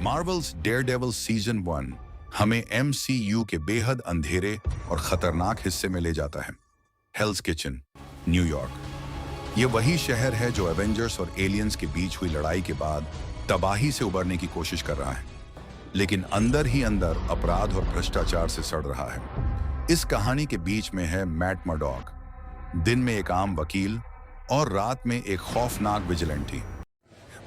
Marvels Daredevil season 1 हमें MCU के बेहद अंधेरे और खतरनाक हिस्से में ले जाता है। हेल्स किचन, न्यूयॉर्क। ये वही शहर है जो एवेंजर्स और एलियंस के बीच हुई लड़ाई के बाद तबाही से उबरने की कोशिश कर रहा है, लेकिन अंदर ही अंदर अपराध और भ्रष्टाचार से सड़ रहा है। इस कहानी के बीच में है मैट मर्डॉक, दिन में एक आम वकील और रात में एक खौफनाक विजिलेंटी।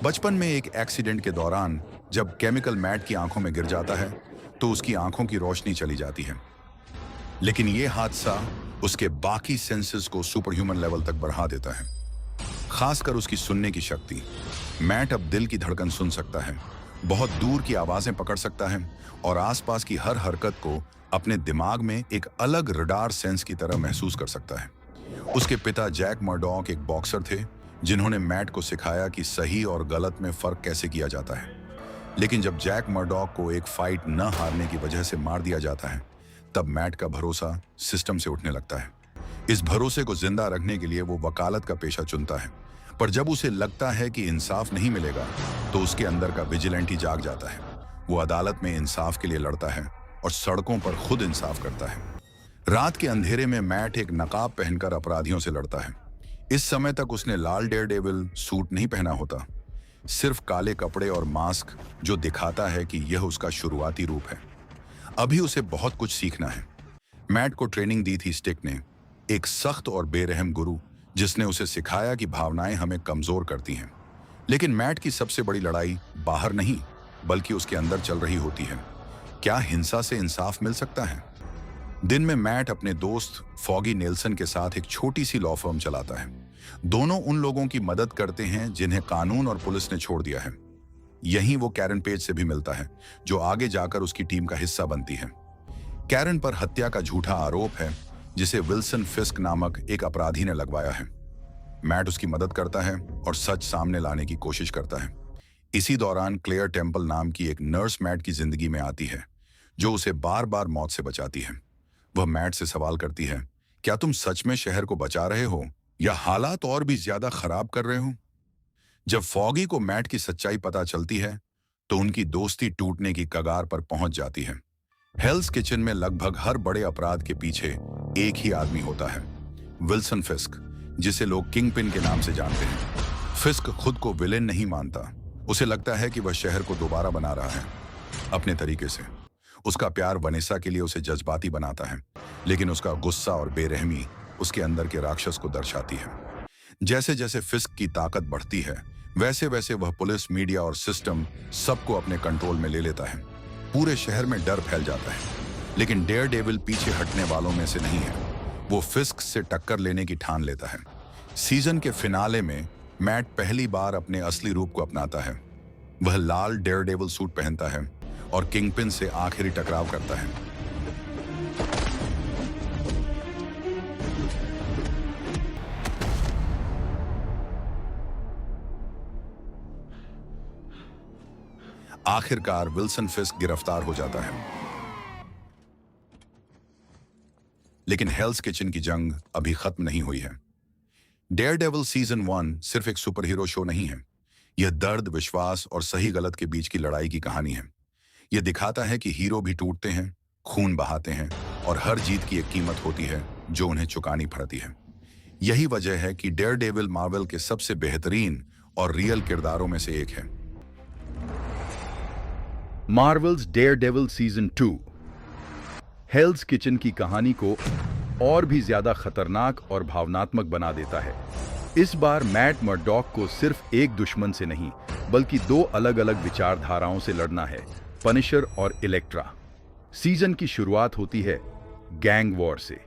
बचपन में एक एक्सीडेंट के दौरान जब केमिकल मैट की आंखों में गिर जाता है तो उसकी आंखों की रोशनी चली जाती है, लेकिन यह हादसा उसके बाकी सेंसेस को सुपर ह्यूमन लेवल तक बढ़ा देता है, खासकर उसकी सुनने की शक्ति। मैट अब दिल की धड़कन सुन सकता है, बहुत दूर की आवाजें पकड़ सकता है और आसपास की हर हरकत को अपने दिमाग में एक अलग रडार सेंस की तरह महसूस कर सकता है। उसके पिता जैक मर्डॉक एक बॉक्सर थे जिन्होंने मैट को सिखाया कि सही और गलत में फर्क कैसे किया जाता है। लेकिन जब जैक मर्डॉक को एक फाइट न हारने की वजह से मार दिया जाता है, तब मैट का भरोसा सिस्टम से उठने लगता है। इस भरोसे को जिंदा रखने के लिए वो वकालत का पेशा चुनता है, पर जब उसे लगता है कि इंसाफ नहीं मिलेगा तो उसके अंदर का विजिलेंटी जाग जाता है। वो अदालत में इंसाफ के लिए लड़ता है और सड़कों पर खुद इंसाफ करता है। रात के अंधेरे में मैट एक नकाब पहनकर अपराधियों से लड़ता है। इस समय तक उसने लाल डेयरडेविल सूट नहीं पहना होता, सिर्फ काले कपड़े और मास्क, जो दिखाता है कि यह उसका शुरुआती रूप है। अभी उसे बहुत कुछ सीखना है। मैट को ट्रेनिंग दी थी स्टिक ने, एक सख्त और बेरहम गुरु जिसने उसे सिखाया कि भावनाएं हमें कमजोर करती हैं। लेकिन मैट की सबसे बड़ी लड़ाई बाहर नहीं बल्कि उसके अंदर चल रही होती है। क्या हिंसा से इंसाफ मिल सकता है? दिन में मैट अपने दोस्त फॉगी नेल्सन के साथ एक छोटी सी लॉ फर्म चलाता है। दोनों उन लोगों की मदद करते हैं जिन्हें कानून और पुलिस ने छोड़ दिया है। यहीं वो कैरन पेज से भी मिलता है, जो आगे जाकर उसकी टीम का हिस्सा बनती है। कैरन पर हत्या का झूठा आरोप है जिसे विल्सन फिस्क नामक एक अपराधी ने लगवाया है। मैट उसकी मदद करता है और सच सामने लाने की कोशिश करता है। इसी दौरान क्लेयर टेम्पल नाम की एक नर्स मैट की जिंदगी में आती है, जो उसे बार बार मौत से बचाती है। वह मैट से सवाल करती है, क्या तुम सच में शहर को बचा रहे हो या हालात और भी ज्यादा खराब कर रहे हो? जब फॉगी को मैट की सच्चाई पता चलती है तो उनकी दोस्ती टूटने की कगार पर पहुंच जाती है। हेल्स किचन में लगभग हर बड़े अपराध के पीछे एक ही आदमी होता है, विल्सन फिस्क, जिसे लोग किंगपिन के नाम से जानते हैं। फिस्क खुद को विलेन नहीं मानता। उसे लगता है कि वह शहर को दोबारा बना रहा है अपने तरीके से। उसका प्यार वनेसा के लिए उसे जज्बाती बनाता है, लेकिन उसका गुस्सा और बेरहमी उसके अंदर के राक्षस को दर्शाती है। जैसे जैसे फिस्क की ताकत बढ़ती है, वैसे वैसे वह पुलिस, मीडिया और सिस्टम सबको अपने कंट्रोल में ले लेता है। पूरे शहर में डर फैल जाता है, लेकिन डेयरडेविल पीछे हटने वालों में से नहीं है। वो फिस्क से टक्कर लेने की ठान लेता है। सीजन के फिनाले में मैट पहली बार अपने असली रूप को अपनाता है। वह लाल डेयरडेविल सूट पहनता है और किंगपिन से आखिरी टकराव करता है। आखिरकार विल्सन फिस्क गिरफ्तार हो जाता है। लेकिन हेल्स किचन की जंग अभी खत्म नहीं हुई है। डेयरडेविल सीजन 1 सिर्फ एक सुपर हीरो शो नहीं है। यह दर्द, विश्वास और सही गलत के बीच की लड़ाई की कहानी है। यह दिखाता है कि हीरो भी टूटते हैं, खून बहाते हैं और हर जीत की एक कीमत होती है जो उन्हें चुकानी पड़ती है। यही वजह है कि डेयरडेविल मार्वल के सबसे बेहतरीन और रियल किरदारों में से एक है। मार्वल्स डेयरडेविल सीजन 2 हेल्स किचन की कहानी को और भी ज्यादा खतरनाक और भावनात्मक बना देता है। इस बार मैट मर्डॉक को सिर्फ एक दुश्मन से नहीं बल्कि दो अलग अलग विचारधाराओं से लड़ना है, पनिशर और इलेक्ट्रा। सीजन की शुरुआत होती है गैंग वॉर से।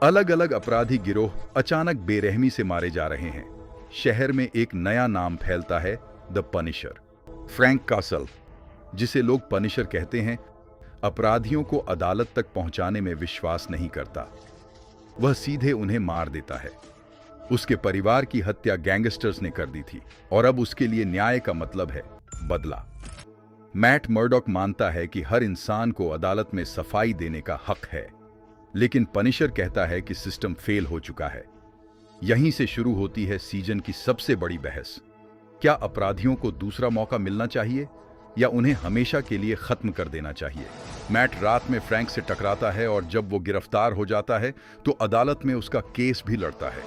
अलग अलग अपराधी गिरोह अचानक बेरहमी से मारे जा रहे हैं। शहर में एक नया नाम फैलता है, द पनिशर। फ्रैंक कासल, जिसे लोग पनिशर कहते हैं, अपराधियों को अदालत तक पहुंचाने में विश्वास नहीं करता। वह सीधे उन्हें मार देता है। उसके परिवार की हत्या गैंगस्टर्स ने कर दी थी और अब उसके लिए न्याय का मतलब है बदला। मैट मर्डॉक मानता है कि हर इंसान को अदालत में सफाई देने का हक है, लेकिन पनिशर कहता है कि सिस्टम फेल हो चुका है। यहीं से शुरू होती है सीजन की सबसे बड़ी बहस। क्या अपराधियों को दूसरा मौका मिलना चाहिए या उन्हें हमेशा के लिए खत्म कर देना चाहिए। मैट रात में फ्रैंक से टकराता है और जब वो गिरफ्तार हो जाता है तो अदालत में उसका केस भी लड़ता है।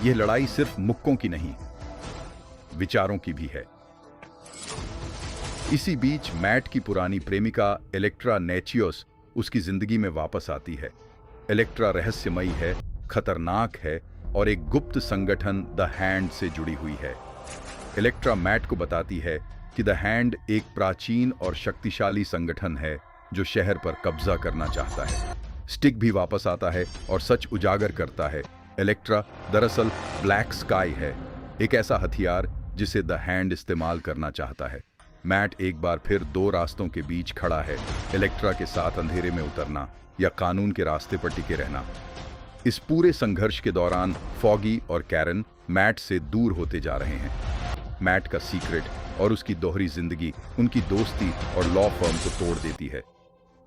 यह लड़ाई सिर्फ मुक्कों की नहीं, विचारों की भी है। इसी बीच मैट की पुरानी प्रेमिका इलेक्ट्रा नेचियोस उसकी जिंदगी में वापस आती है। इलेक्ट्रा रहस्यमयी है, खतरनाक है और एक गुप्त संगठन द हैंड से जुड़ी हुई है। इलेक्ट्रा मैट को बताती है कि द हैंड एक प्राचीन और शक्तिशाली संगठन है जो शहर पर कब्जा करना चाहता है। स्टिक भी वापस आता है और सच उजागर करता है। इलेक्ट्रा दरअसल ब्लैक स्काई है, एक ऐसा हथियार जिसे द हैंड इस्तेमाल करना चाहता है। मैट एक बार फिर दो रास्तों के बीच खड़ा है, इलेक्ट्रा के साथ अंधेरे में उतरना या कानून के रास्ते पर टिके रहना। इस पूरे संघर्ष के दौरान फॉगी और कैरन मैट से दूर होते जा रहे हैं। मैट का सीक्रेट और उसकी दोहरी जिंदगी उनकी दोस्ती और लॉ फर्म को तोड़ देती है।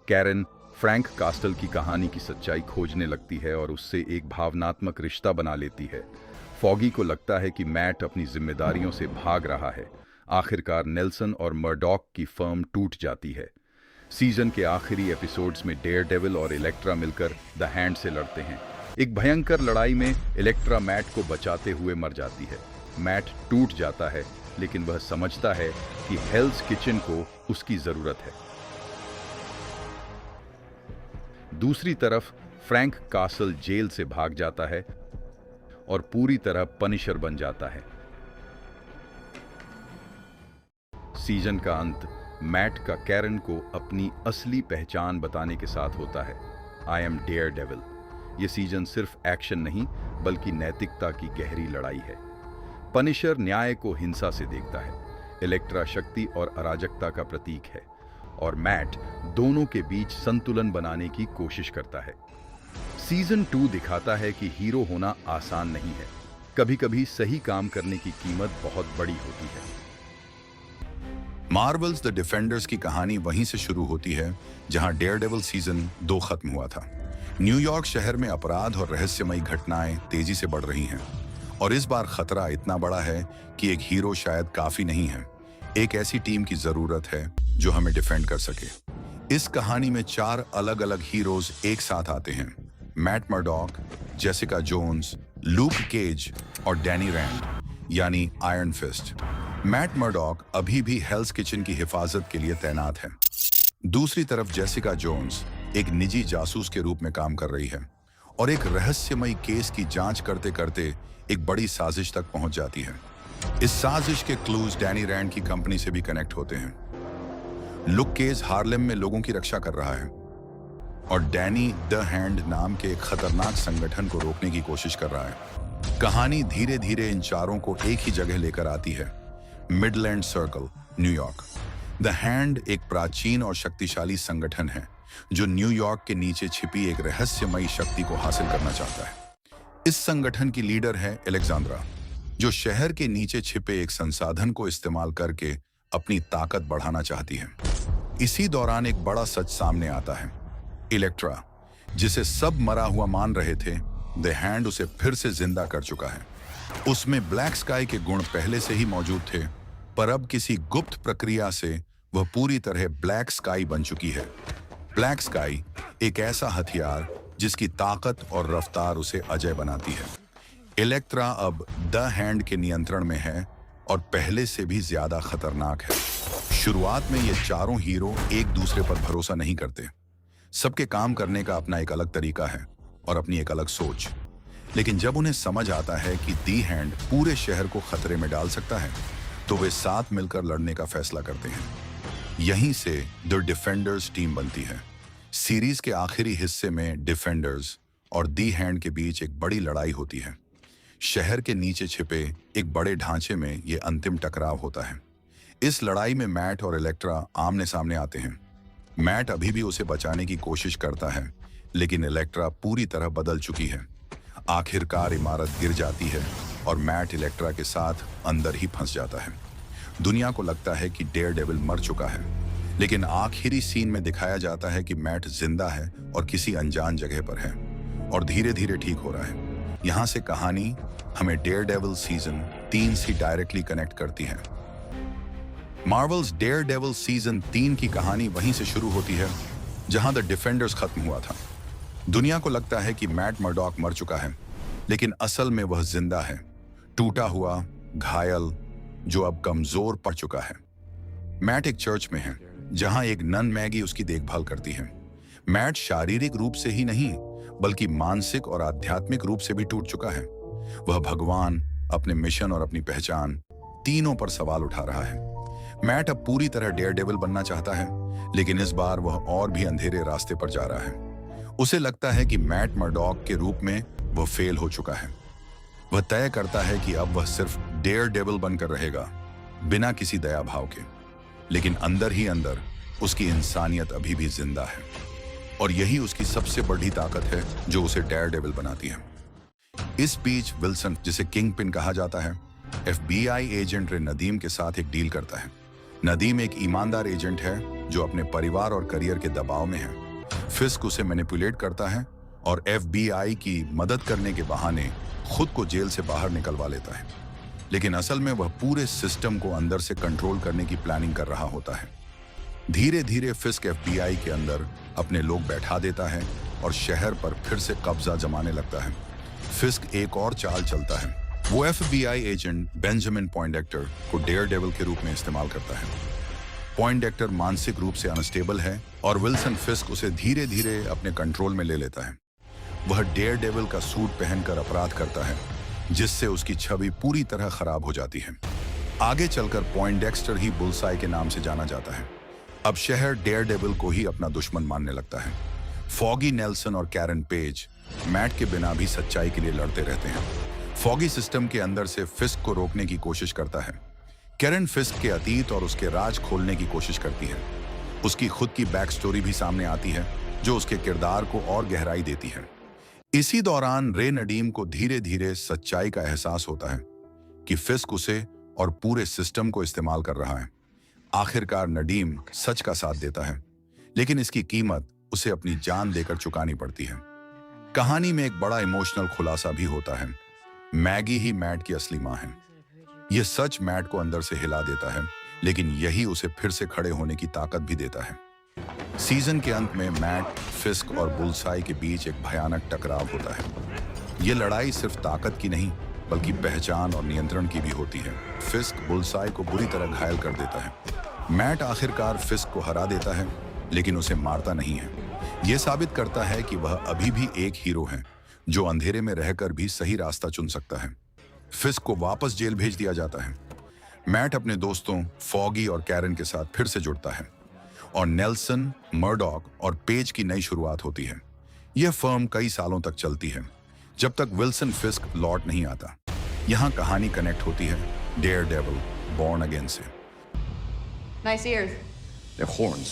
कैरन फ्रैंक कास्टल की कहानी की सच्चाई खोजने लगती है और उससे एक भावनात्मक रिश्ता बना लेती है। फॉगी को लगता है कि मैट अपनी जिम्मेदारियों से भाग रहा है। आखिरकार नेल्सन और मर्डॉक की फर्म टूट जाती है। सीजन के आखिरी एपिसोड्स में डेयरडेविल और इलेक्ट्रा मिलकर द हैंड से लड़ते हैं। एक भयंकर लड़ाई में इलेक्ट्रा मैट को बचाते हुए मर जाती है। मैट टूट जाता है, लेकिन वह समझता है कि हेल्स किचन को उसकी जरूरत है। दूसरी तरफ फ्रैंक कासल जेल से भाग जाता है और पूरी तरह पनिशर बन जाता है। सीजन का अंत मैट का कैरन को अपनी असली पहचान बताने के साथ होता है। I am Daredevil. यह सीजन सिर्फ एक्शन नहीं बल्कि नैतिकता की गहरी लड़ाई है। पनिशर न्याय को हिंसा से देखता है, इलेक्ट्रा शक्ति और अराजकता का प्रतीक है और मैट दोनों के बीच संतुलन बनाने की कोशिश करता है। सीजन 2 दिखाता है कि हीरो होना आसान नहीं है। कभी-कभी सही काम करने की कीमत बहुत बड़ी होती है। मार्वल्स द डिफेंडर्स की कहानी वहीं से शुरू होती है जहां डेयरडेविल सीजन 2 खत्म हुआ था। न्यूयॉर्क शहर में अपराध और रहस्यमयी घटनाएं तेजी से बढ़ रही हैं और इस बार खतरा इतना बड़ा है कि एक हीरो शायद काफी नहीं है। एक ऐसी टीम की जरूरत है जो हमें डिफेंड कर सके। इस कहानी में 4 अलग-अलग हीरोज एक साथ आते हैं। Matt Murdock, Jessica Jones, Luke Cage और डैनी रैंड यानी आयरन फिस्ट। मैट मर्डॉक अभी भी हेल्स किचन की हिफाजत के लिए तैनात है। दूसरी तरफ जेसिका जोन्स एक निजी जासूस के रूप में काम कर रही है और एक रहस्यमयी केस की जांच करते करते एक बड़ी साजिश तक पहुंच जाती है। इस साजिश के क्लूज डैनी रैंड की कंपनी से भी कनेक्ट होते हैं। लुक केज हार्लेम में लोगों की रक्षा कर रहा है और डैनी द हैंड नाम के एक खतरनाक संगठन को रोकने की कोशिश कर रहा है। कहानी धीरे धीरे इन चारों को एक ही जगह लेकर आती है, Midland circle, New York. The hand एक प्राचीन और शक्तिशाली संगठन है जो न्यूयॉर्क के नीचे छिपी एक रहस्यमयी शक्ति को हासिल करना चाहता है। इस संगठन की लीडर है एलेक्जेंड्रा, जो शहर के नीचे छिपे एक संसाधन को इस्तेमाल करके अपनी ताकत बढ़ाना चाहती है। इसी दौरान एक बड़ा सच सामने आता है। इलेक्ट्रा, जिसे सब मरा हुआ मान रहे थे, द हैंड उसे फिर से जिंदा कर चुका है। उसमें ब्लैक स्काई के गुण पहले से ही मौजूद थे, पर अब किसी गुप्त प्रक्रिया से वह पूरी तरह ब्लैक स्काई बन चुकी है। ब्लैक स्काई एक ऐसा हथियार जिसकी ताकत और रफ्तार उसे अजय बनाती है। इलेक्ट्रा अब द हैंड के नियंत्रण में है और पहले से भी ज्यादा खतरनाक है। शुरुआत में ये चारों हीरो एक दूसरे पर भरोसा नहीं करते। सबके काम करने का अपना एक अलग तरीका है और अपनी एक अलग सोच। लेकिन जब उन्हें समझ आता है कि दी हैंड पूरे शहर को खतरे में डाल सकता है, तो वे साथ मिलकर लड़ने का फैसला करते हैं। यहीं से द डिफेंडर्स टीम बनती है। सीरीज के आखिरी हिस्से में डिफेंडर्स और दी हैंड के बीच एक बड़ी लड़ाई होती है। शहर के नीचे छिपे एक बड़े ढांचे में ये अंतिम टकराव होता है। इस लड़ाई में मैट और इलेक्ट्रा आमने सामने आते हैं। मैट अभी भी उसे बचाने की कोशिश करता है, लेकिन इलेक्ट्रा पूरी तरह बदल चुकी है। आखिरकार इमारत गिर जाती है और मैट इलेक्ट्रा के साथ अंदर ही फंस जाता है। दुनिया को लगता है कि डेयरडेविल मर चुका है, लेकिन आखिरी सीन में दिखाया जाता है कि मैट जिंदा है और किसी अनजान जगह पर है और धीरे धीरे ठीक हो रहा है। यहाँ से कहानी हमें डेयरडेविल सीजन 3 से डायरेक्टली कनेक्ट करती है। मार्वल्स डेयर डेविल सीजन 3 की कहानी वहीं से शुरू होती है जहां द डिफेंडर्स खत्म हुआ था। दुनिया को लगता है कि मैट मर्डॉक मर चुका है, लेकिन असल में वह जिंदा है, टूटा हुआ, घायल, जो अब कमजोर पड़ चुका है। मैट एक चर्च में है जहां एक नन मैगी उसकी देखभाल करती है। मैट शारीरिक रूप से ही नहीं बल्कि मानसिक और आध्यात्मिक रूप से भी टूट चुका है। वह भगवान, अपने मिशन और अपनी पहचान तीनों पर सवाल उठा रहा है। मैट अब पूरी तरह डेयरडेविल बनना चाहता है, लेकिन इस बार वह और भी अंधेरे रास्ते पर जा रहा है। उसे लगता है कि मैट मर्डॉक के रूप में वह फेल हो चुका है। वह तय करता है कि अब वह सिर्फ डेयरडेविल बनकर रहेगा, बिना किसी दया भाव के। लेकिन अंदर ही अंदर उसकी इंसानियत अभी भी जिंदा है, और यही उसकी सबसे बड़ी ताकत है जो उसे डेयरडेविल बनाती है। इस बीच विल्सन, जिसे किंग पिन कहा जाता है, FBI एजेंट रे नदीम के साथ एक डील करता है। नदीम एक ईमानदार एजेंट है जो अपने परिवार और करियर के दबाव में है। फिस्क उसे मैनिपुलेट करता है और FBI की मदद करने के बहाने खुद को जेल से बाहर निकलवा लेता है, लेकिन असल में वह पूरे सिस्टम को अंदर से कंट्रोल करने की प्लानिंग कर रहा होता है। धीरे धीरे फिस्क FBI के अंदर अपने लोग बैठा देता है और शहर पर फिर से कब्जा जमाने लगता है। फिस्क एक और चाल चलता है। वो FBI एजेंट बेंजामिन पॉइंडेक्टर को डेयरडेविल के रूप में इस्तेमाल करता है। पॉइंडेक्टर मानसिक रूप से अनस्टेबल है और विल्सन फिस्क उसे धीरे धीरे अपने कंट्रोल में ले लेता है। वह डेयरडेविल का सूट पहनकर अपराध करता है, जिससे उसकी छवि पूरी तरह खराब हो जाती है। आगे चलकर पॉइंडेक्स्टर ही बुलसाई के नाम से जाना जाता है। अब शहर डेयरडेविल को ही अपना दुश्मन मानने लगता है। फॉगी नेल्सन और कैरन पेज मैट के बिना भी सच्चाई के लिए लड़ते रहते हैं। फॉगी सिस्टम के अंदर से फिस्क को रोकने की कोशिश करता है। कैरन फिस्क के अतीत और उसके राज खोलने की कोशिश करती है। उसकी खुद की बैक स्टोरी भी सामने आती है, जो उसके किरदार को और गहराई देती है। इसी दौरान रे नडीम को धीरे धीरे सच्चाई का एहसास होता है कि फिस्क उसे और पूरे सिस्टम को इस्तेमाल कर रहा है। आखिरकार नडीम सच का साथ देता है, लेकिन इसकी कीमत उसे अपनी जान देकर चुकानी पड़ती है। कहानी में एक बड़ा इमोशनल खुलासा भी होता है। मैगी ही मैट की असली मां है। यह सच मैट को अंदर से हिला देता है, लेकिन यही उसे फिर से खड़े होने की ताकत भी देता है। सीजन के अंत में मैट, फिस्क और बुलसाई के बीच एक भयानक टकराव होता है। यह लड़ाई सिर्फ ताकत की नहीं बल्कि पहचान और नियंत्रण की भी होती है। फिस्क बुलसाई को बुरी तरह घायल कर देता है। मैट आखिरकार फिस्क को हरा देता है, लेकिन उसे मारता नहीं है। यह साबित करता है कि वह अभी भी एक हीरो है जो अंधेरे में रहकर भी सही रास्ता चुन सकता है। फिस्क को वापस जेल भेज दिया जाता है। मैट अपने दोस्तों फॉगी और कैरन के साथ फिर से जुड़ता है और नेल्सन, मर्डॉक और पेज की नई शुरुआत होती है। यह फर्म कई सालों तक चलती है, जब तक विल्सन फिस्क लौट नहीं आता। यहाँ कहानी कनेक्ट होती है डेयरडेविल बॉर्न अगेन से। Nice ears. They're horns.